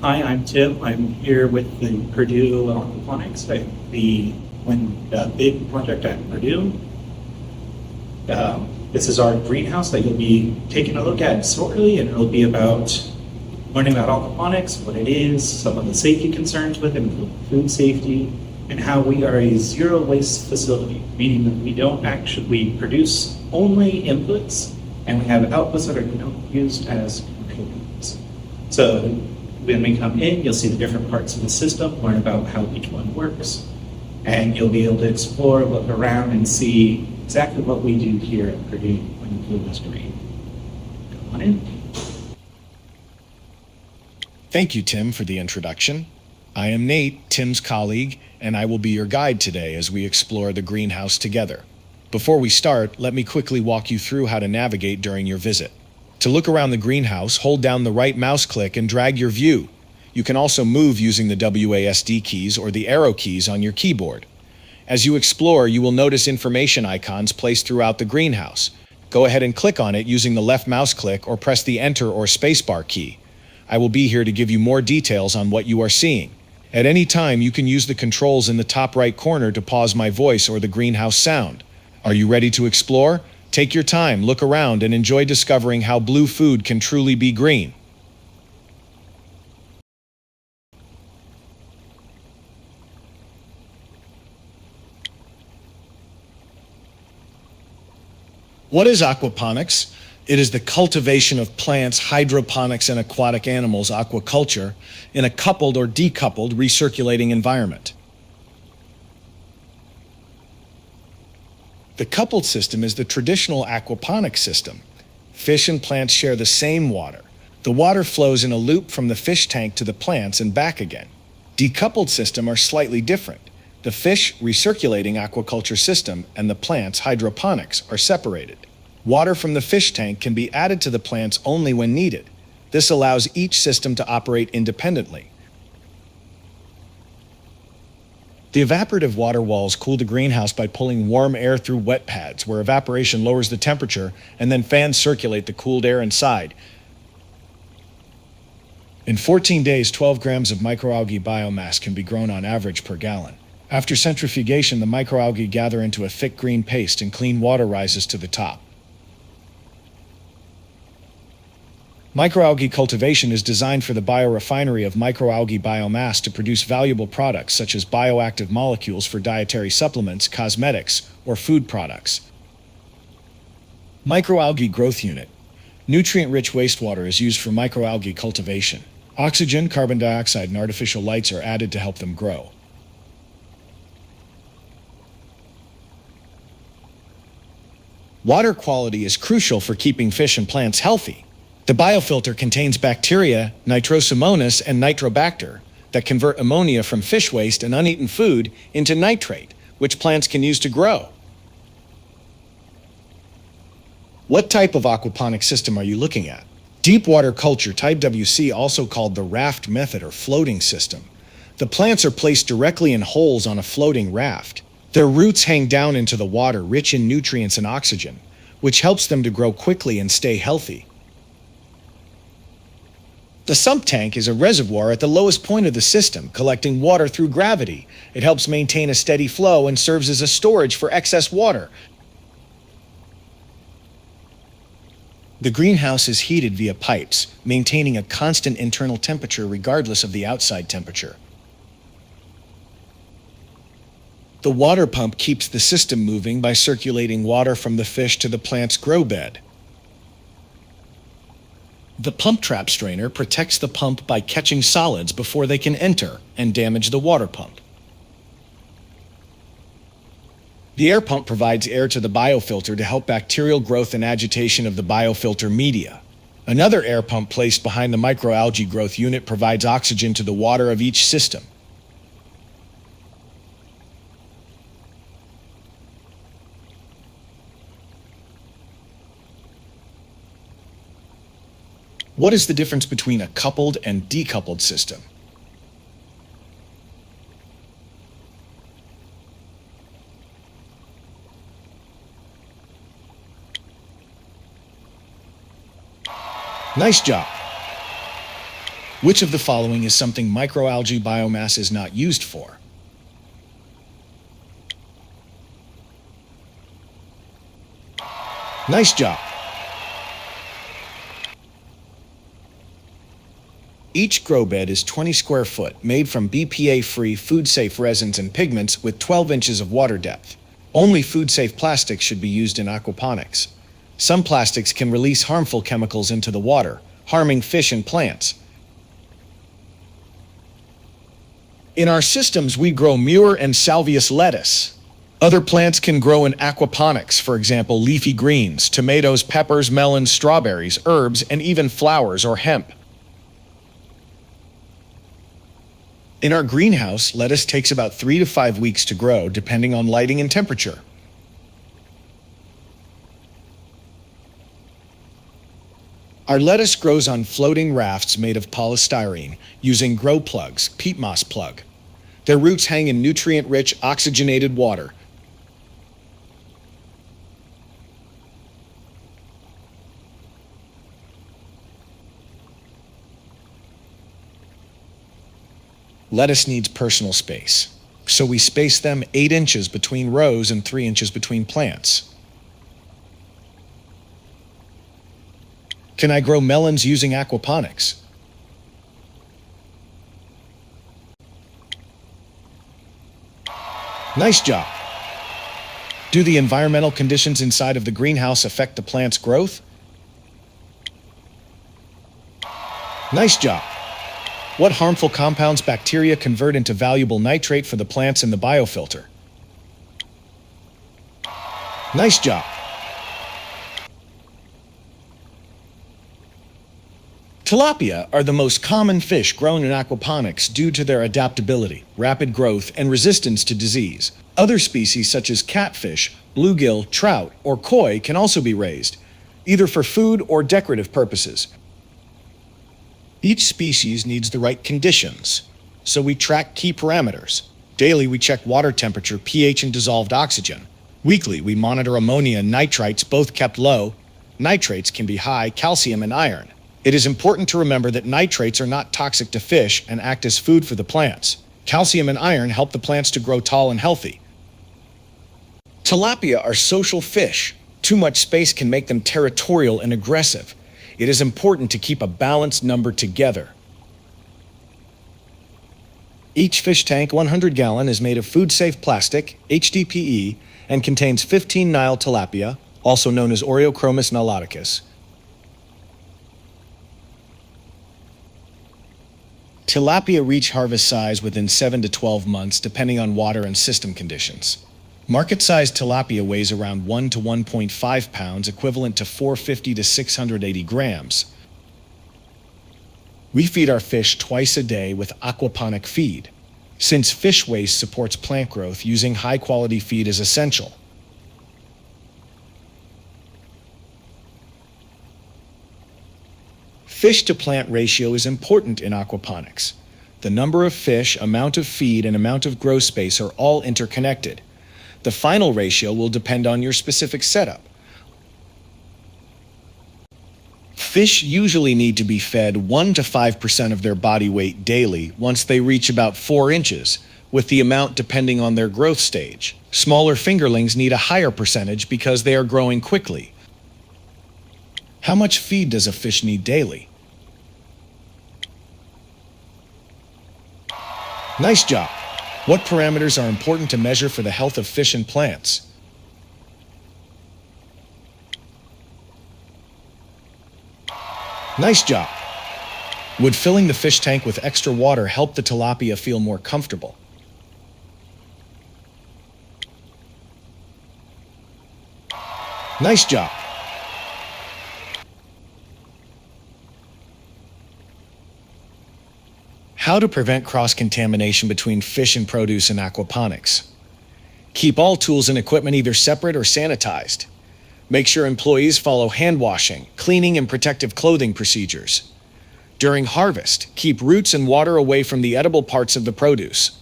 Hi, I'm Tim. I'm here with the Purdue Aquaponics, the BiG project at Purdue. This is our greenhouse that you'll be taking a look at shortly, and it'll be about learning about aquaponics, what it is, some of the safety concerns with it, including food safety, and how we are a zero waste facility, meaning that we produce only inputs and we have outputs that are used as commercial inputs. So when we come in, you'll see the different parts of the system, learn about how each one works, and you'll be able to explore, look around, and see exactly what we do here at Purdue when the blue is green. Go on in. Thank you, Tim, for the introduction. I am Nate, Tim's colleague, and I will be your guide today as we explore the greenhouse together. Before we start, let me quickly walk you through how to navigate during your visit. To look around the greenhouse, hold down the right mouse click and drag your view. You can also move using the WASD keys or the arrow keys on your keyboard. As you explore, you will notice information icons placed throughout the greenhouse. Go ahead and click on it using the left mouse click or press the Enter or Spacebar key. I will be here to give you more details on what you are seeing. At any time, you can use the controls in the top right corner to pause my voice or the greenhouse sound. Are you ready to explore? Take your time, look around, and enjoy discovering how blue food can truly be green. What is aquaponics? It is the cultivation of plants, hydroponics, and aquatic animals, aquaculture, in a coupled or decoupled recirculating environment. The coupled system is the traditional aquaponics system. Fish and plants share the same water. The water flows in a loop from the fish tank to the plants and back again. Decoupled systems are slightly different. The fish recirculating aquaculture system and the plants hydroponics are separated. Water from the fish tank can be added to the plants only when needed. This allows each system to operate independently. The evaporative water walls cool the greenhouse by pulling warm air through wet pads, where evaporation lowers the temperature, and then fans circulate the cooled air inside. In 14 days, 12 grams of microalgae biomass can be grown on average per gallon. After centrifugation, the microalgae gather into a thick green paste and clean water rises to the top. Microalgae cultivation is designed for the biorefinery of microalgae biomass to produce valuable products such as bioactive molecules for dietary supplements, cosmetics, or food products. Microalgae growth unit. Nutrient-rich wastewater is used for microalgae cultivation. Oxygen, carbon dioxide, and artificial lights are added to help them grow. Water quality is crucial for keeping fish and plants healthy. The biofilter contains bacteria, Nitrosomonas and Nitrobacter, that convert ammonia from fish waste and uneaten food into nitrate, which plants can use to grow. What type of aquaponic system are you looking at? Deep water culture type WC, also called the raft method or floating system. The plants are placed directly in holes on a floating raft. Their roots hang down into the water, rich in nutrients and oxygen, which helps them to grow quickly and stay healthy. The sump tank is a reservoir at the lowest point of the system, collecting water through gravity. It helps maintain a steady flow and serves as a storage for excess water. The greenhouse is heated via pipes, maintaining a constant internal temperature regardless of the outside temperature. The water pump keeps the system moving by circulating water from the fish to the plant's grow bed. The pump trap strainer protects the pump by catching solids before they can enter and damage the water pump. The air pump provides air to the biofilter to help bacterial growth and agitation of the biofilter media. Another air pump placed behind the microalgae growth unit provides oxygen to the water of each system. What is the difference between a coupled and decoupled system? Nice job. Which of the following is something microalgae biomass is not used for? Nice job. Each grow bed is 20 square foot, made from BPA-free, food-safe resins and pigments with 12 inches of water depth. Only food-safe plastics should be used in aquaponics. Some plastics can release harmful chemicals into the water, harming fish and plants. In our systems, we grow Muir and Salvius lettuce. Other plants can grow in aquaponics, for example, leafy greens, tomatoes, peppers, melons, strawberries, herbs, and even flowers or hemp. In our greenhouse, lettuce takes about 3 to 5 weeks to grow, depending on lighting and temperature. Our lettuce grows on floating rafts made of polystyrene, using grow plugs, peat moss plug. Their roots hang in nutrient-rich, oxygenated water. Lettuce needs personal space, so we space them 8 inches between rows and 3 inches between plants. Can I grow melons using aquaponics? Nice job. Do the environmental conditions inside of the greenhouse affect the plant's growth? Nice job. What harmful compounds bacteria convert into valuable nitrate for the plants in the biofilter? Nice job. Tilapia are the most common fish grown in aquaponics due to their adaptability, rapid growth, and resistance to disease. Other species such as catfish, bluegill, trout, or koi can also be raised, either for food or decorative purposes. Each species needs the right conditions, so we track key parameters. Daily, we check water temperature, pH, and dissolved oxygen. Weekly, we monitor ammonia and nitrites, both kept low. Nitrates can be high, calcium and iron. It is important to remember that nitrates are not toxic to fish and act as food for the plants. Calcium and iron help the plants to grow tall and healthy. Tilapia are social fish. Too much space can make them territorial and aggressive. It is important to keep a balanced number together. Each fish tank, 100-gallon, is made of food-safe plastic, HDPE, and contains 15 Nile tilapia, also known as Oreochromis niloticus. Tilapia reach harvest size within 7 to 12 months, depending on water and system conditions. Market-sized tilapia weighs around 1 to 1.5 pounds, equivalent to 450 to 680 grams. We feed our fish twice a day with aquaponic feed, since fish waste supports plant growth. Using high-quality feed is essential. Fish-to-plant ratio is important in aquaponics. The number of fish, amount of feed, and amount of grow space are all interconnected. The final ratio will depend on your specific setup. Fish usually need to be fed 1 to 5% of their body weight daily once they reach about 4 inches, with the amount depending on their growth stage. Smaller fingerlings need a higher percentage because they are growing quickly. How much feed does a fish need daily? Nice job. What parameters are important to measure for the health of fish and plants? Nice job. Would filling the fish tank with extra water help the tilapia feel more comfortable? Nice job. How to prevent cross-contamination between fish and produce in aquaponics. Keep all tools and equipment either separate or sanitized. Make sure employees follow hand washing, cleaning, and protective clothing procedures. During harvest, keep roots and water away from the edible parts of the produce.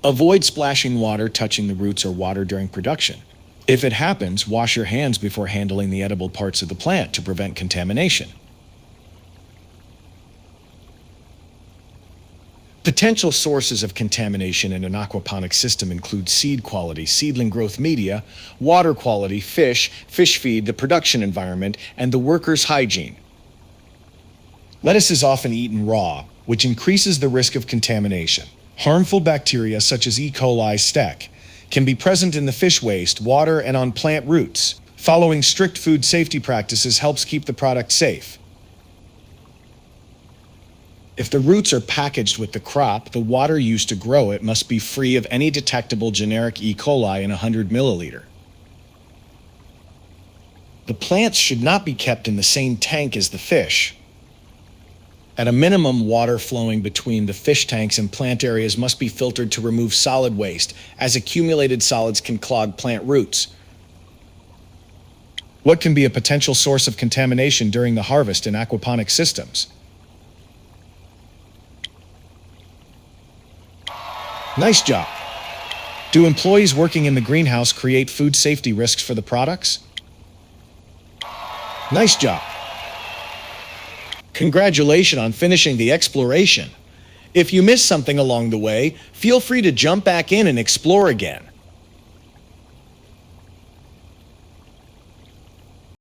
Avoid splashing water touching the roots or water during production. If it happens, wash your hands before handling the edible parts of the plant to prevent contamination. Potential sources of contamination in an aquaponics system include seed quality, seedling growth media, water quality, fish feed, the production environment, and the workers' hygiene. Lettuce is often eaten raw, which increases the risk of contamination. Harmful bacteria such as E. coli stech can be present in the fish waste, water, and on plant roots. Following strict food safety practices helps keep the product safe. If the roots are packaged with the crop, the water used to grow it must be free of any detectable generic E. coli in 100 milliliter. The plants should not be kept in the same tank as the fish. At a minimum, water flowing between the fish tanks and plant areas must be filtered to remove solid waste, as accumulated solids can clog plant roots. What can be a potential source of contamination during the harvest in aquaponic systems? Nice job. Do employees working in the greenhouse create food safety risks for the products? Nice job. Congratulations on finishing the exploration. If you missed something along the way, feel free to jump back in and explore again.